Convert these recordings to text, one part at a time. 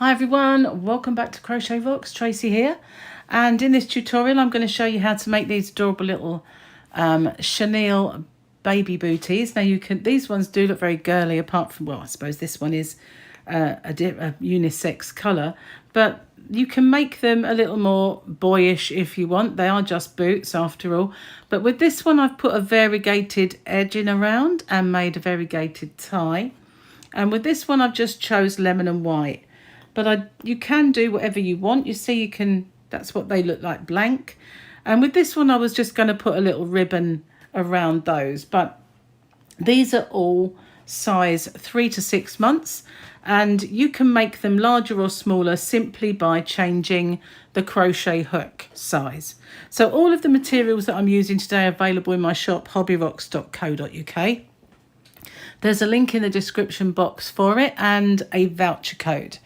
Hi everyone, welcome back to Crochet Vox. Tracy here, and in this tutorial I'm going to show you how to make these adorable little chenille baby booties. Now these ones do look very girly, apart from, well, I suppose this one is a unisex colour, but you can make them a little more boyish if you want. They are just boots after all, but with this one I've put a variegated edging around and made a variegated tie, and with this one I've just chose lemon and white. But you can do whatever you want. You see, that's what they look like blank. And with this one, I was just going to put a little ribbon around those. But these are all size 3 to 6 months. And you can make them larger or smaller simply by changing the crochet hook size. So all of the materials that I'm using today are available in my shop, hobbyrocks.co.uk. There's a link in the description box for it and a voucher code.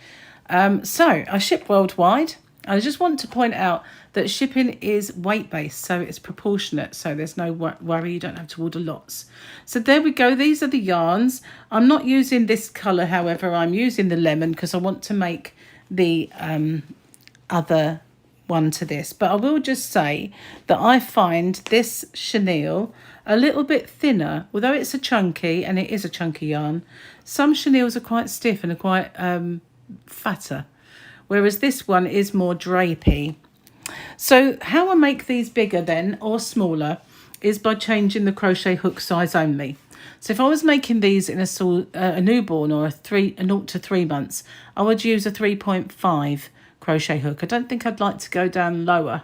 So I ship worldwide. I just want to point out that shipping is weight-based, so it's proportionate, so there's no worry, you don't have to order lots. So there we go, these are the yarns. I'm not using this colour, however, I'm using the lemon because I want to make the other one to this. But I will just say that I find this chenille a little bit thinner, although it's a chunky, and it is a chunky yarn. Some chenilles are quite stiff and are quite fatter, whereas this one is more drapey. So how I make these bigger then, or smaller, is by changing the crochet hook size only. So if I was making these in a newborn or a 0 to 3 months, I would use a 3.5 crochet hook. I don't think I'd like to go down lower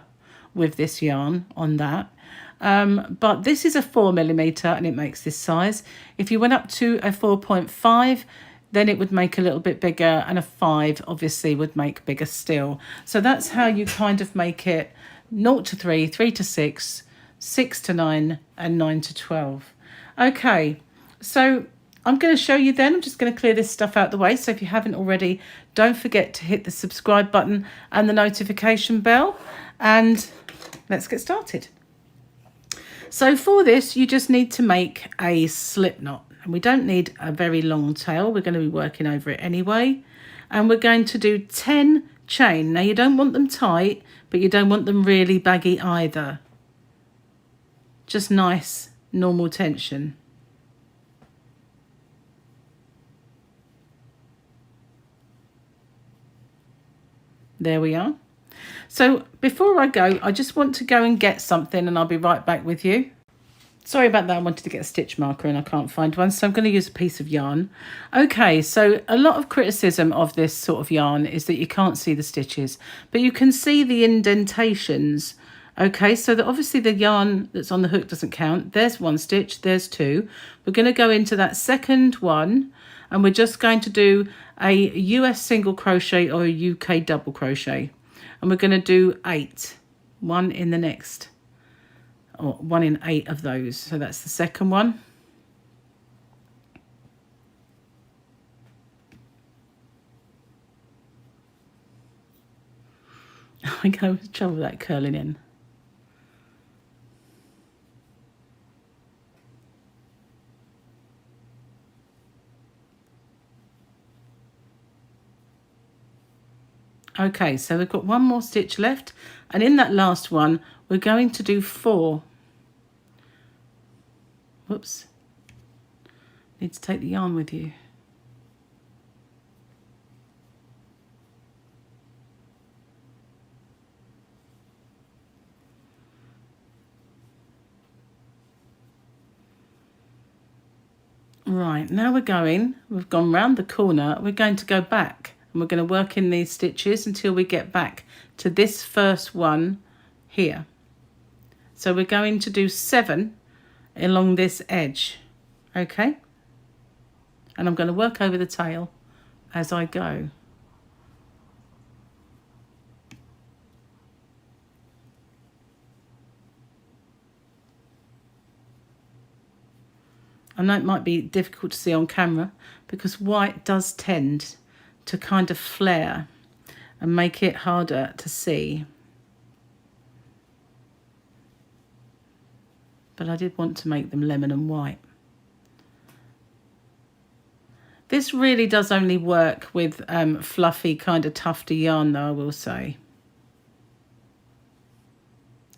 with this yarn on that. But this is a 4mm and it makes this size. If you went up to a 4.5, then it would make a little bit bigger, and a 5 obviously would make bigger still. So that's how you kind of make it 0 to 3, 3 to 6, 6 to 9, and 9 to 12. Okay, so I'm going to show you then. I'm just going to clear this stuff out the way. So if you haven't already, don't forget to hit the subscribe button and the notification bell, and let's get started. So for this, you just need to make a slip knot. And we don't need a very long tail. We're going to be working over it anyway. And we're going to do 10 chain. Now, you don't want them tight, but you don't want them really baggy either. Just nice, normal tension. There we are. So before I go, I just want to go and get something, and I'll be right back with you. Sorry about that, I wanted to get a stitch marker and I can't find one, so I'm going to use a piece of yarn. Okay, so a lot of criticism of this sort of yarn is that you can't see the stitches, but you can see the indentations. Okay, so that obviously the yarn that's on the hook doesn't count. There's 1 stitch, there's 2. We're going to go into that second one, and we're just going to do a US single crochet or a UK double crochet. And we're going to do 8, 1 in the next. Or 1 in 8 of those. So that's the second one. I go with trouble with that curling in. Okay, so we've got 1 more stitch left, and in that last one we're going to do 4. Whoops, need to take the yarn with you. Right, now we've gone round the corner, we're going to go back. And we're going to work in these stitches until we get back to this first one here. So we're going to do 7 along this edge, okay? And I'm going to work over the tail as I go. I know it might be difficult to see on camera because white does tend to kind of flare and make it harder to see. But I did want to make them lemon and white. This really does only work with fluffy kind of tufty yarn though, I will say.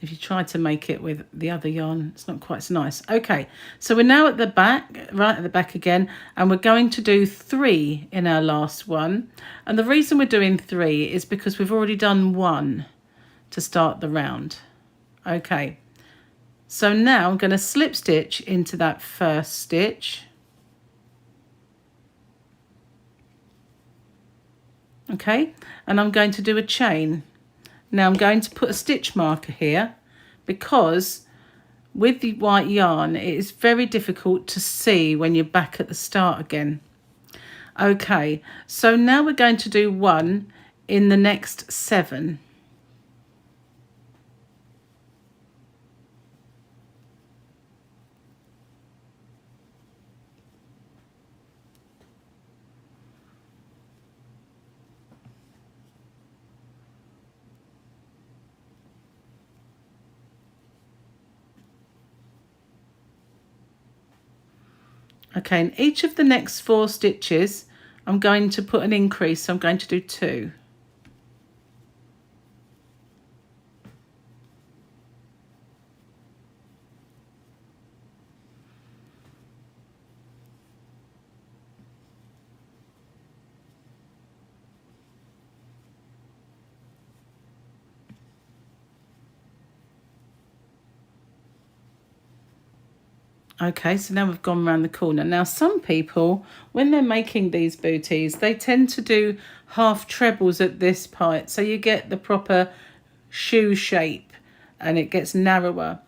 If you try to make it with the other yarn, it's not quite so nice. Okay, so we're now at the back, right at the back again, and we're going to do 3 in our last one. And the reason we're doing 3 is because we've already done 1 to start the round. Okay, so now I'm going to slip stitch into that first stitch. Okay, and I'm going to do a chain. Now I'm going to put a stitch marker here because with the white yarn it is very difficult to see when you're back at the start again. Okay, so now we're going to do 1 in the next 7. Okay, in each of the next 4 stitches, I'm going to put an increase, so I'm going to do 2. Okay, so now we've gone around the corner. Now, some people, when they're making these booties, they tend to do half trebles at this part. So you get the proper shoe shape and it gets narrower.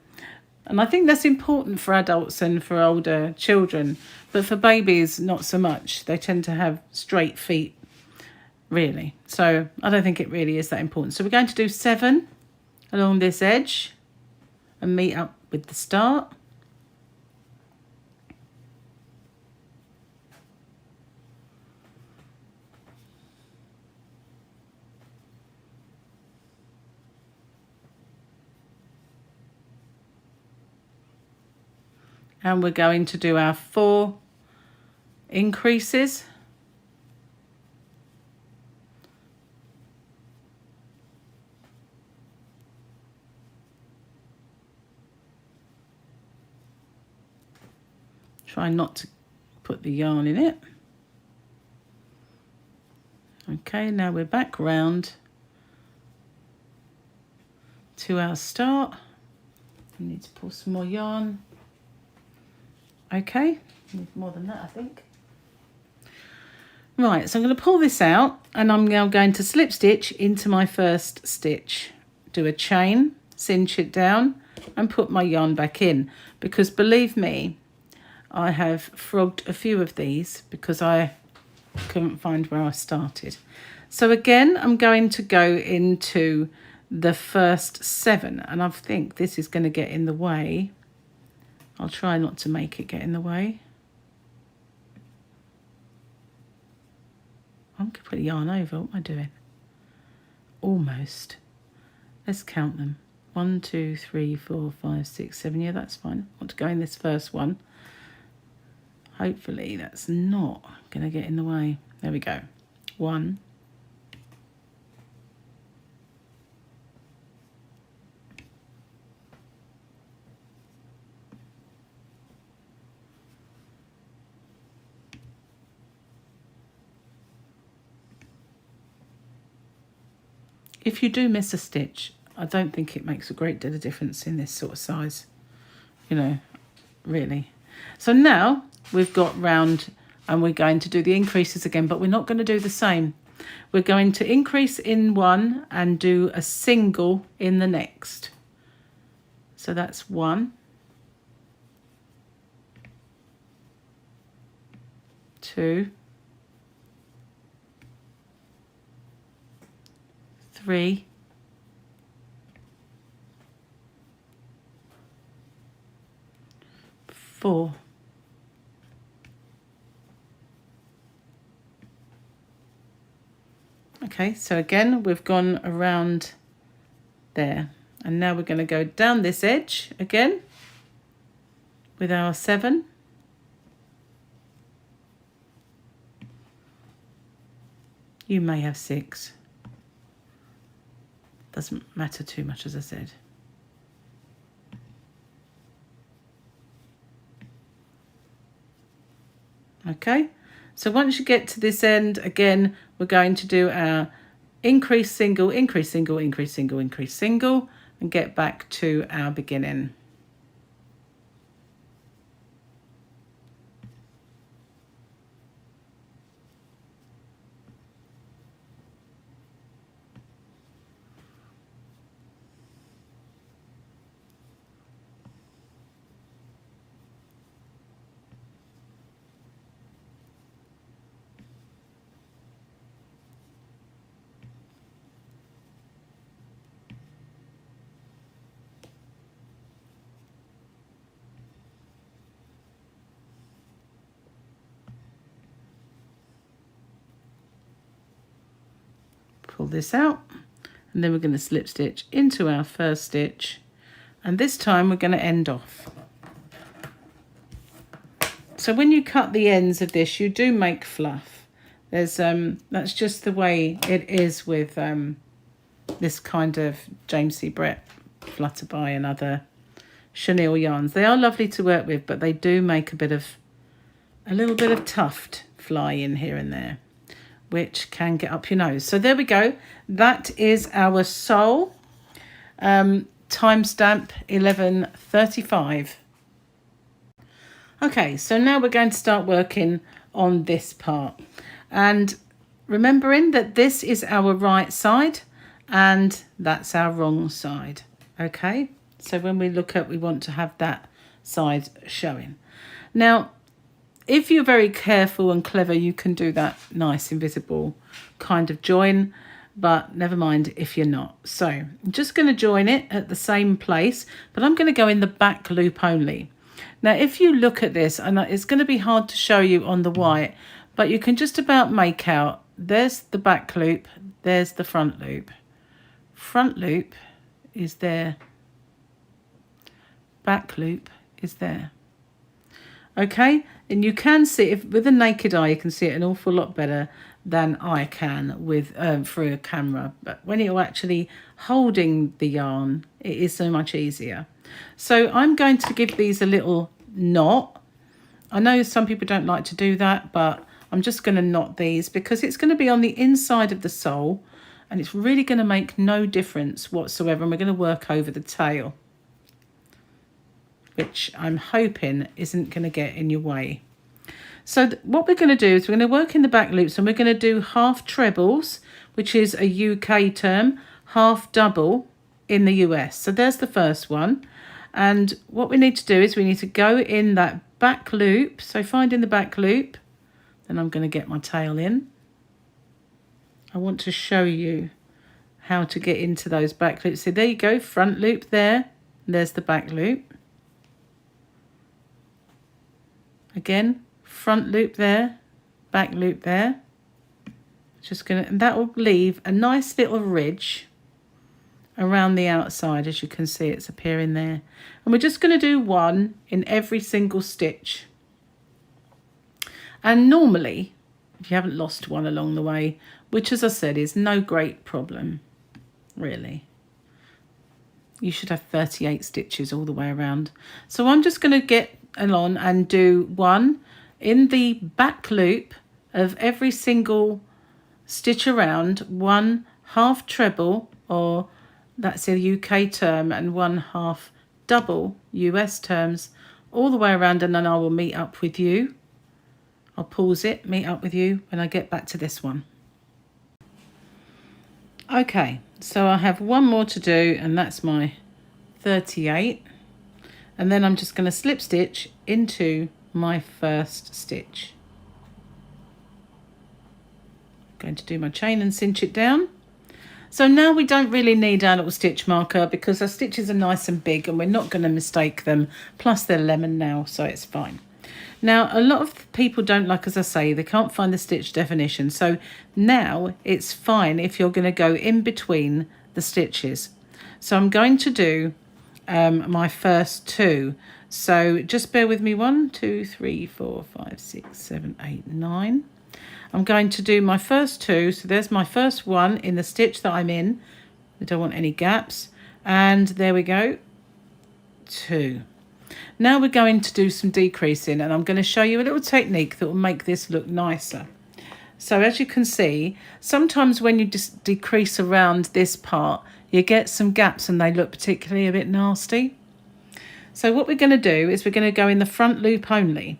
And I think that's important for adults and for older children. But for babies, not so much. They tend to have straight feet, really. So I don't think it really is that important. So we're going to do 7 along this edge and meet up with the start. And we're going to do our 4 increases. Try not to put the yarn in it. Okay, now we're back round to our start. We need to pull some more yarn. Okay, need more than that, I think. Right, so I'm going to pull this out and I'm now going to slip stitch into my first stitch. Do a chain, cinch it down and put my yarn back in, because believe me, I have frogged a few of these because I couldn't find where I started. So again, I'm going to go into the first 7 and I think this is going to get in the way. I'll try not to make it get in the way. I'm going to put the yarn over. What am I doing? Almost. Let's count them. 1, 2, 3, 4, 5, 6, 7. Yeah, that's fine. I want to go in this first one. Hopefully that's not going to get in the way. There we go. 1. If you do miss a stitch, I don't think it makes a great deal of difference in this sort of size, you know, really. So now we've got round and we're going to do the increases again, but we're not going to do the same. We're going to increase in one and do a single in the next. So that's 1, 2, 3, 4. Okay, so again, we've gone around there. And now we're going to go down this edge again with our 7. You may have 6. Doesn't matter too much, as I said. Okay, so once you get to this end, again, we're going to do our increase single, increase single, increase single, increase single, and get back to our beginning. Pull this out, and then we're going to slip stitch into our first stitch, and this time we're going to end off. So when you cut the ends of this, you do make fluff. There's that's just the way it is with this kind of James C. Brett, Flutterby, and other chenille yarns. They are lovely to work with, but they do make a little bit of tuft fly in here and there, which can get up your nose. So there we go. That is our sole. Timestamp 11:35. Okay, so now we're going to start working on this part. And remembering that this is our right side and that's our wrong side. Okay, so when we look at, we want to have that side showing. Now, if you're very careful and clever, you can do that nice invisible kind of join, but never mind if you're not. So I'm just going to join it at the same place, but I'm going to go in the back loop only. Now, if you look at this, and it's going to be hard to show you on the white, but you can just about make out, there's the back loop, there's the front loop. Front loop is there, back loop is there. Okay, and you can see, if with a naked eye, you can see it an awful lot better than I can with through a camera. But when you're actually holding the yarn, it is so much easier. So I'm going to give these a little knot. I know some people don't like to do that, but I'm just going to knot these because it's going to be on the inside of the sole, and it's really going to make no difference whatsoever. And we're going to work over the tail, which I'm hoping isn't going to get in your way. So what we're going to do is we're going to work in the back loops, and we're going to do half trebles, which is a UK term, half double in the US. So there's the first one. And what we need to do is we need to go in that back loop. So finding the back loop, then I'm going to get my tail in. I want to show you how to get into those back loops. So there you go, front loop there, there's the back loop. Again, front loop there, back loop there. Just gonna, and that will leave a nice little ridge around the outside. As you can see, it's appearing there. And we're just going to do one in every single stitch. And normally, if you haven't lost one along the way, which as I said is no great problem, really. You should have 38 stitches all the way around. So I'm just going to get along and do one in the back loop of every single stitch around, one half treble, or that's a UK term, and one half double US terms, all the way around, and then I will meet up with you. I'll pause it, meet up with you when I get back to this one. Okay, so I have one more to do, and that's my 38. And then I'm just going to slip stitch into my first stitch. I'm going to do my chain and cinch it down. So now we don't really need our little stitch marker because our stitches are nice and big and we're not going to mistake them. Plus they're lemon now, so it's fine. Now, a lot of people don't like, as I say, they can't find the stitch definition. So now it's fine if you're going to go in between the stitches. So I'm going to do my first two. So just bear with me, 1, 2, 3, 4, 5, 6, 7, 8, 9. I'm going to do my first two. So there's my first one in the stitch that I'm in. I don't want any gaps. And there we go, 2. Now we're going to do some decreasing, and I'm going to show you a little technique that will make this look nicer. So as you can see, sometimes when you just decrease around this part, you get some gaps and they look particularly a bit nasty. So what we're going to do is we're going to go in the front loop only.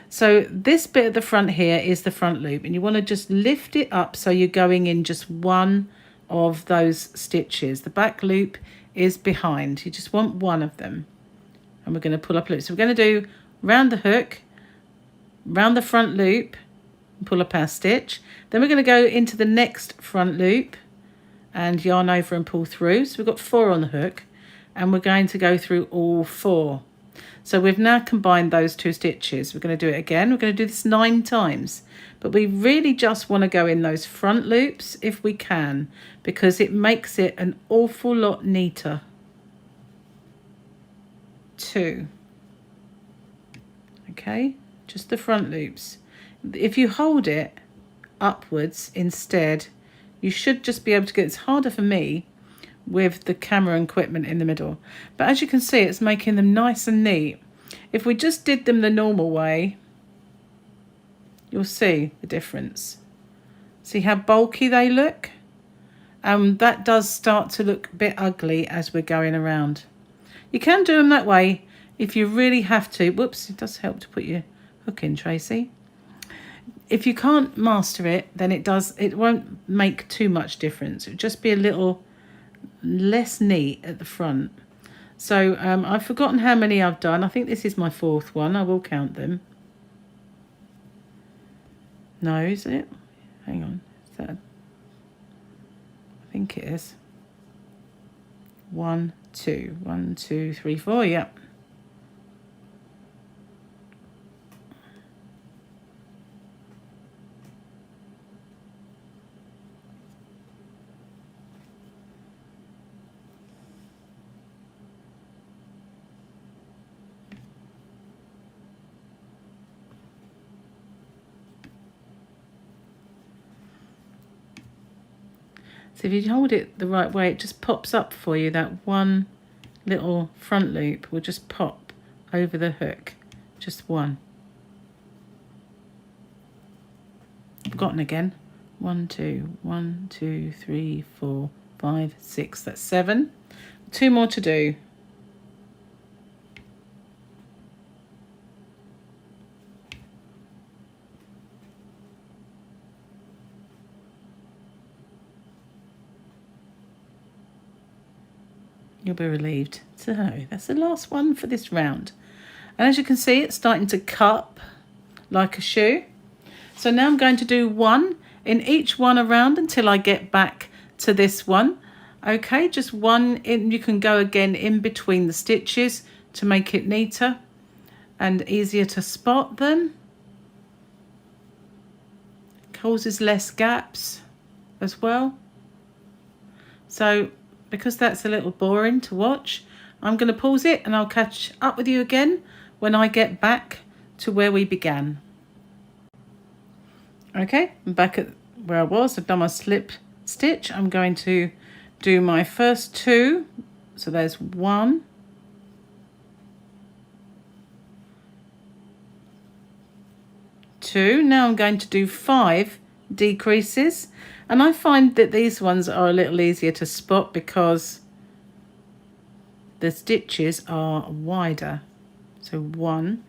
So this bit at the front here is the front loop, and you want to just lift it up so you're going in just one of those stitches. The back loop is behind. You just want one of them. And we're going to pull up loops. So we're going to do round the hook, round the front loop, and pull up our stitch. Then we're going to go into the next front loop and yarn over and pull through. So we've got 4 on the hook, and we're going to go through all 4. So we've now combined those 2 stitches. We're going to do it again. We're going to do this 9 times. But we really just want to go in those front loops if we can, because it makes it an awful lot neater. 2. Okay, just the front loops. If you hold it upwards instead, you should just be able to get, it's harder for me with the camera equipment in the middle, but as you can see, it's making them nice and neat. If we just did them the normal way, you'll see the difference. See how bulky they look? That does start to look a bit ugly as we're going around. You can do them that way if you really have to. Whoops, it does help to put your hook in, Tracy. If you can't master it, then it won't make too much difference. It would just be a little less neat at the front. So I've forgotten how many I've done. I think this is my 4th one. I will count them. No, is it? Hang on. Is that? I think it is. 1, 2. 1, 2, 3, 4. Yep. So if you hold it the right way, it just pops up for you. That one little front loop will just pop over the hook. Just one. Forgotten again. 1, 2, 1, 2, 3, 4, 5, 6. That's 7. 2 more to do. You'll be relieved. So that's the last one for this round. And as you can see, it's starting to cup like a shoe. So now I'm going to do 1 in each one around until I get back to this one. Okay, just 1 in. You can go again in between the stitches to make it neater and easier to spot them. Causes less gaps as well. So because that's a little boring to watch, I'm going to pause it and I'll catch up with you again when I get back to where we began. Okay, I'm back at where I was. I've done my slip stitch. I'm going to do my first 2. So there's 1, 2. Now I'm going to do 5 decreases. And I find that these ones are a little easier to spot because the stitches are wider. So 1,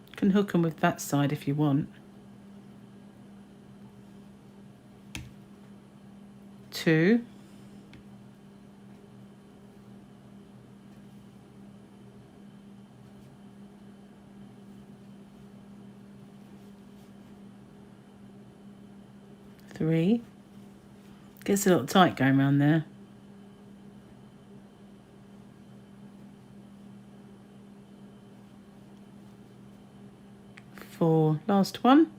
you can hook them with that side if you want. 2, 3. Gets a little tight going around there. 4, last one.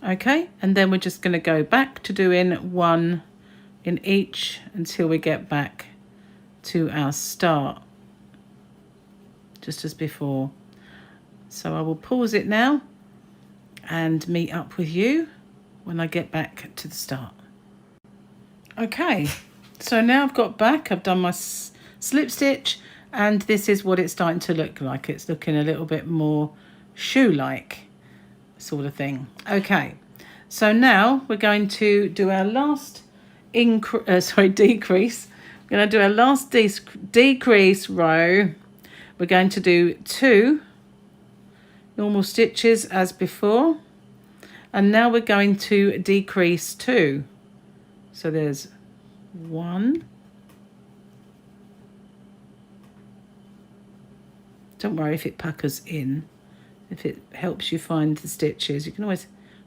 Okay, and then we're just going to go back to doing 1 in each until we get back to our start, just as before. So I will pause it now and meet up with you when I get back to the start. Okay, so now I've got back, I've done my slip stitch, and this is what it's starting to look like. It's looking a little bit more shoe-like sort of thing. Okay, so now we're going to do our last decrease. We're going to do our last decrease row. We're going to do 2 normal stitches as before, and now we're going to decrease 2. So there's 1. Don't worry if it puckers in. If it helps you find the stitches, you can always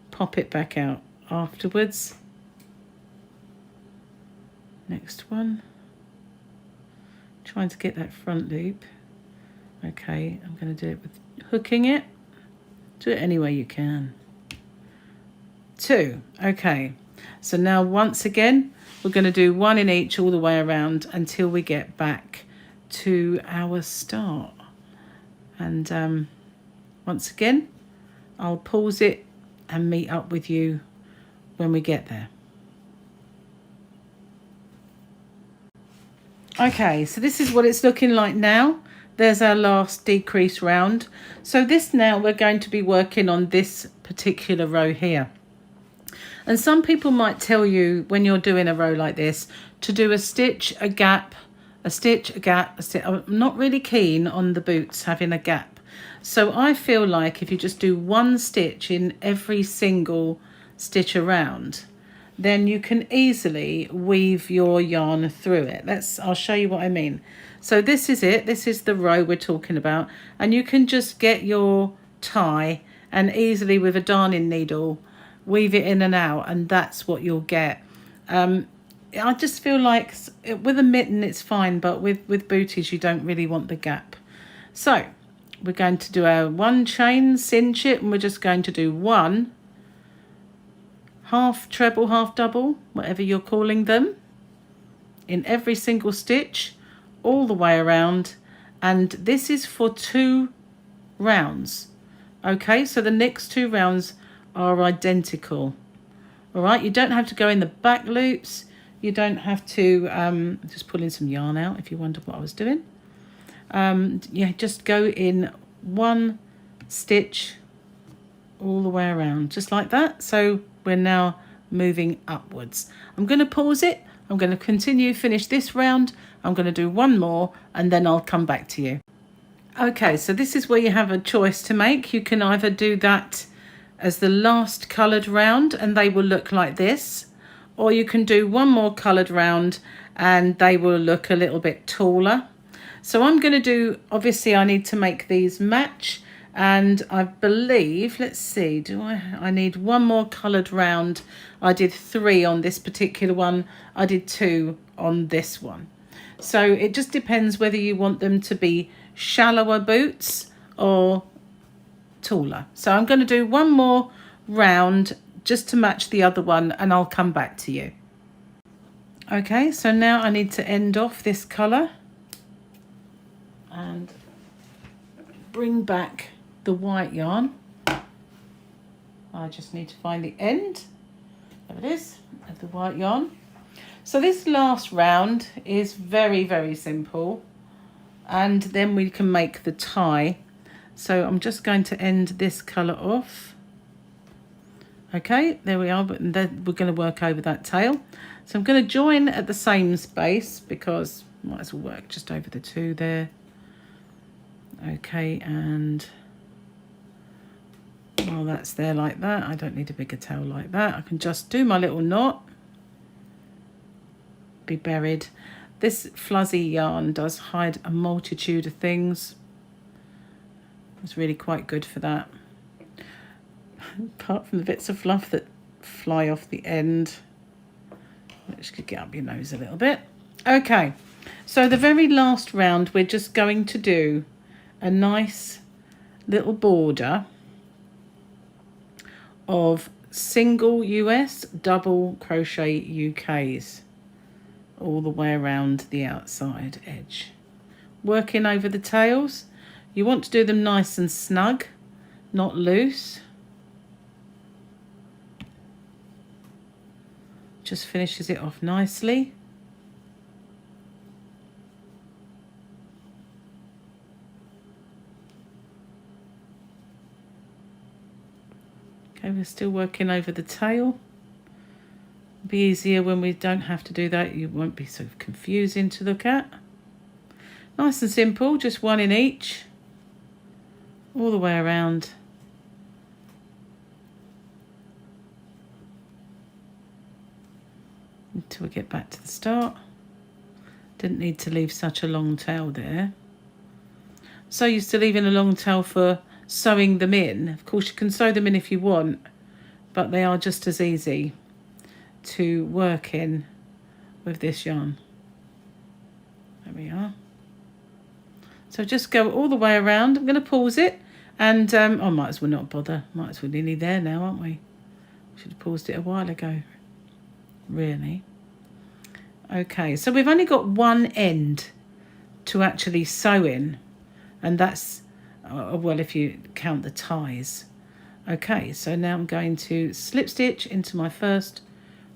pop it back out afterwards. Next one. Trying to get that front loop. Okay, I'm going to do it with hooking it. Do it any way you can. 2. Okay. So now once again, we're going to do 1 in each all the way around until we get back to our start. And once again, I'll pause it and meet up with you when we get there. Okay, so this is what it's looking like now. There's our last decrease round. So this now we're going to be working on this particular row here. And some people might tell you when you're doing a row like this to do a stitch, a gap, a stitch, a gap, a stitch. I'm not really keen on the boots having a gap. So I feel like if you just do 1 stitch in every single stitch around, then you can easily weave your yarn through it. I'll show you what I mean. So this is it. This is the row we're talking about. And you can just get your tie and easily with a darning needle weave it in and out, and that's what you'll get. I just feel like with a mitten it's fine, but with booties you don't really want the gap. So we're going to do our 1 chain, cinch it, and we're just going to do 1 half treble, half double, whatever you're calling them, in every single stitch all the way around. And this is for 2 rounds. Okay, so the next 2 rounds are identical. All right, you don't have to go in the back loops. You don't have to just pulling some yarn out if you wonder what I was doing. Yeah, just go in 1 stitch all the way around, just like that. So we're now moving upwards. I'm going to pause it. I'm going to continue, finish this round. I'm going to do 1 more and then I'll come back to you. Okay, so this is where you have a choice to make. You can either do that as the last coloured round and they will look like this, or you can do 1 more coloured round and they will look a little bit taller. So I'm going to do, obviously I need to make these match, and I believe, let's see, I need 1 more coloured round. I did 3 on this particular one. I did 2 on this one. So it just depends whether you want them to be shallower boots or taller. So I'm going to do 1 more round just to match the other one and I'll come back to you. Okay, so now I need to end off this colour and bring back the white yarn. I just need to find the end, there it is, of the white yarn. So this last round is very, very simple, and then we can make the tie. So I'm just going to end this colour off. Okay, there we are, but then we're going to work over that tail. So I'm going to join at the same space because might as well work just over the 2 there. Okay, and while that's there like that, I don't need a bigger tail like that. I can just do my little knot, be buried. This fuzzy yarn does hide a multitude of things. It's really quite good for that. Apart from the bits of fluff that fly off the end, which could get up your nose a little bit. Okay, so the very last round, we're just going to do a nice little border of single US, double crochet UKs. all the way around the outside edge. Working over the tails. You want to do them nice and snug, not loose. Just finishes it off nicely. Okay, we're still working over the tail. It'll be easier when we don't have to do that. You won't be so confusing to look at. Nice and simple, just one in each, all the way around. Until we get back to the start. Didn't need to leave such a long tail there. So used to leaving a long tail for sewing them in. Of course you can sew them in if you want, but they are just as easy to work in with this yarn. There we are. So just go all the way around. I'm going to pause it, and I might as well not bother. Might as well nearly there now, aren't we? Should have paused it a while ago. Really. Okay, so we've only got one end to actually sew in, and that's well, if you count the ties. Okay, so now I'm going to slip stitch into my first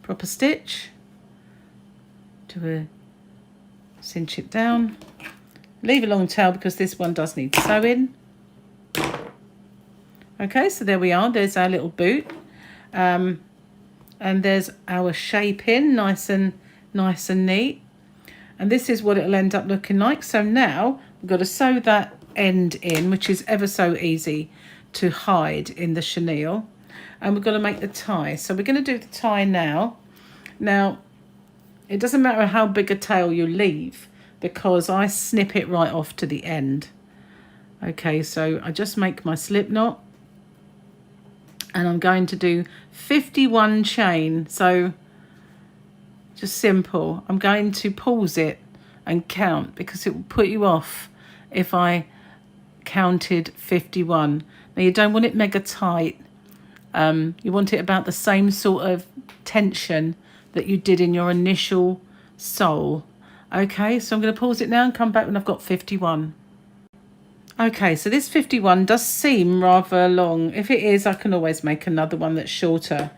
proper stitch. Do a cinch it down. Leave a long tail because this one does need sewing. Okay, so there we are. There's our little boot. And there's our shaping, nice and neat. And this is what it'll end up looking like. So now we've got to sew that end in, which is ever so easy to hide in the chenille. And we've got to make the tie. So we're going to do the tie now. Now, it doesn't matter how big a tail you leave, because I snip it right off to the end. Okay, so I just make my slip knot, and I'm going to do 51 chain. So just simple. I'm going to pause it and count, because it will put you off if I counted 51. Now you don't want it mega tight. You want it about the same sort of tension that you did in your initial sole. Okay, so I'm going to pause it now and come back when I've got 51. Okay, so this 51 does seem rather long. If it is, I can always make another one that's shorter.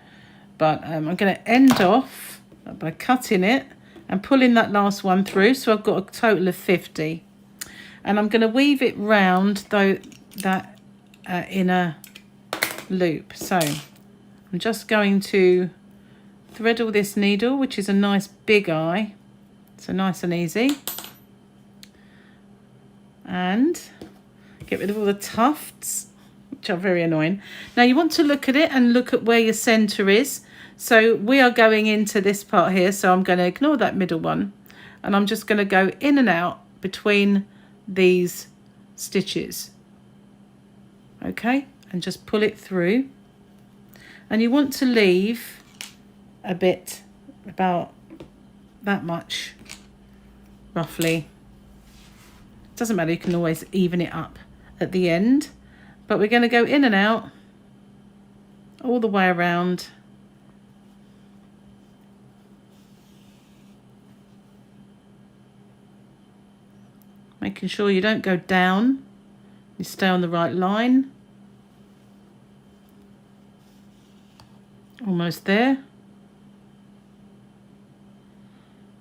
But I'm going to end off by cutting it and pulling that last one through. So I've got a total of 50. And I'm going to weave it round though that inner loop. So I'm just going to thread all this needle, which is a nice big eye. So nice and easy. And get rid of all the tufts, which are very annoying. Now you want to look at it and look at where your centre is. So we are going into this part here. So I'm going to ignore that middle one. And I'm just going to go in and out between these stitches. Okay, and just pull it through. And you want to leave a bit, about that much, roughly. Doesn't matter, you can always even it up at the end. But we're going to go in and out all the way around. Making sure you don't go down, you stay on the right line. Almost there.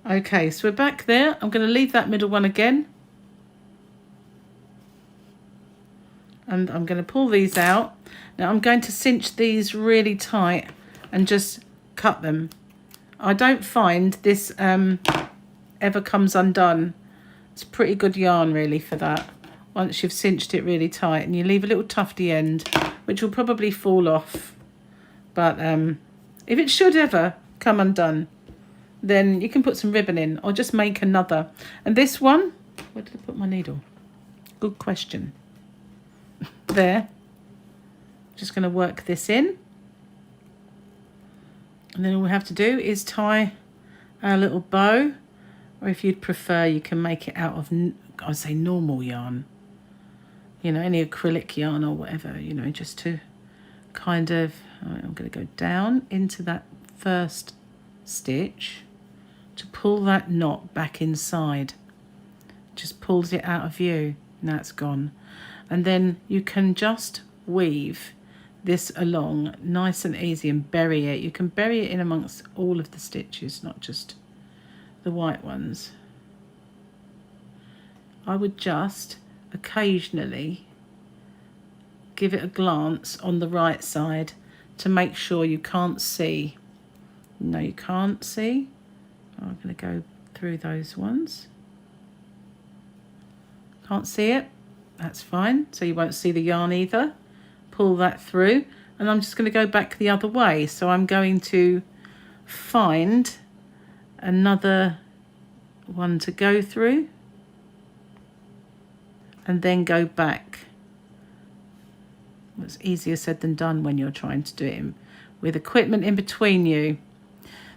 Okay, so we're back there. I'm going to leave that middle one again. And I'm going to pull these out. Now I'm going to cinch these really tight and just cut them. I don't find this ever comes undone. It's pretty good yarn really for that. Once you've cinched it really tight, and you leave a little tufty end, which will probably fall off. But if it should ever come undone, then you can put some ribbon in or just make another. And this one, where did I put my needle? Good question. There. Just going to work this in. And then all we have to do is tie our little bow. Or if you'd prefer, you can make it out of, I'd say, normal yarn. You know, any acrylic yarn or whatever, you know, just to kind of, I'm going to go down into that first stitch. to pull that knot back inside. Just pulls it out of view. Now it's gone. And then you can just weave this along nice and easy and bury it. You can bury it in amongst all of the stitches, not just the white ones. I would just occasionally give it a glance on the right side to make sure you can't see. No, you can't see. I'm going to go through those ones. Can't see it. That's fine. So you won't see the yarn either. Pull that through, and I'm just going to go back the other way. So I'm going to find another one to go through and then go back. It's easier said than done when you're trying to do it with equipment in between you.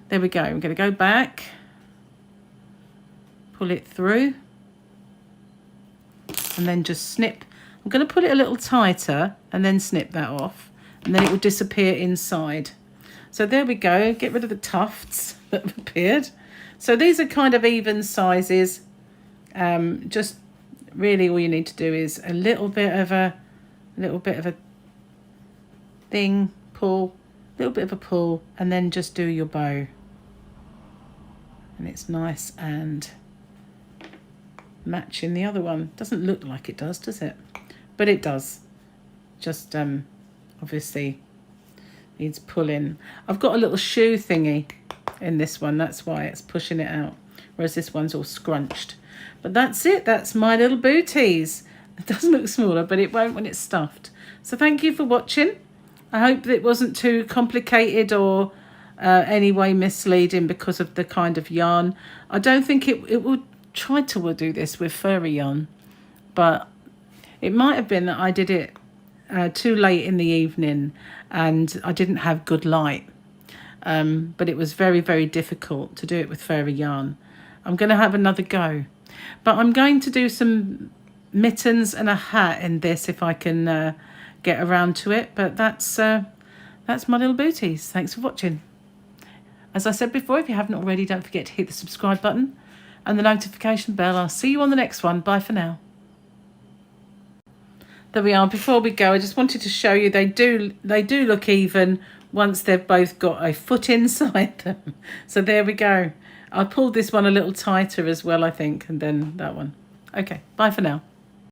There we go. I'm going to go back, pull it through, and then just snip. I'm going to put it a little tighter and then snip that off, and then it will disappear inside. So there we go. Get rid of the tufts that have appeared. So these are kind of even sizes. Just really all you need to do is a little bit of a thing, pull, a little bit of a pull, and then just do your bow. And it's nice and matching the other one. Doesn't look like it does it? But it does. Just obviously needs pulling. I've got a little shoe thingy in this one, that's why it's pushing it out, whereas this one's all scrunched. But that's it. That's my little booties. It does look smaller, but it won't when it's stuffed. So thank you for watching. I hope that it wasn't too complicated or any way misleading because of the kind of yarn. I don't think it would try to do this with furry yarn, but it might have been that I did it too late in the evening and I didn't have good light. But it was very, very difficult to do it with furry yarn. I'm going to have another go. But I'm going to do some mittens and a hat in this if I can get around to it. But that's my little booties. Thanks for watching. As I said before, if you haven't already, don't forget to hit the subscribe button and the notification bell. I'll see you on the next one. Bye for now. There we are. Before we go, I just wanted to show you they do look even once they've both got a foot inside them. So there we go. I pulled this one a little tighter as well, I think, and then that one. Okay, bye for now.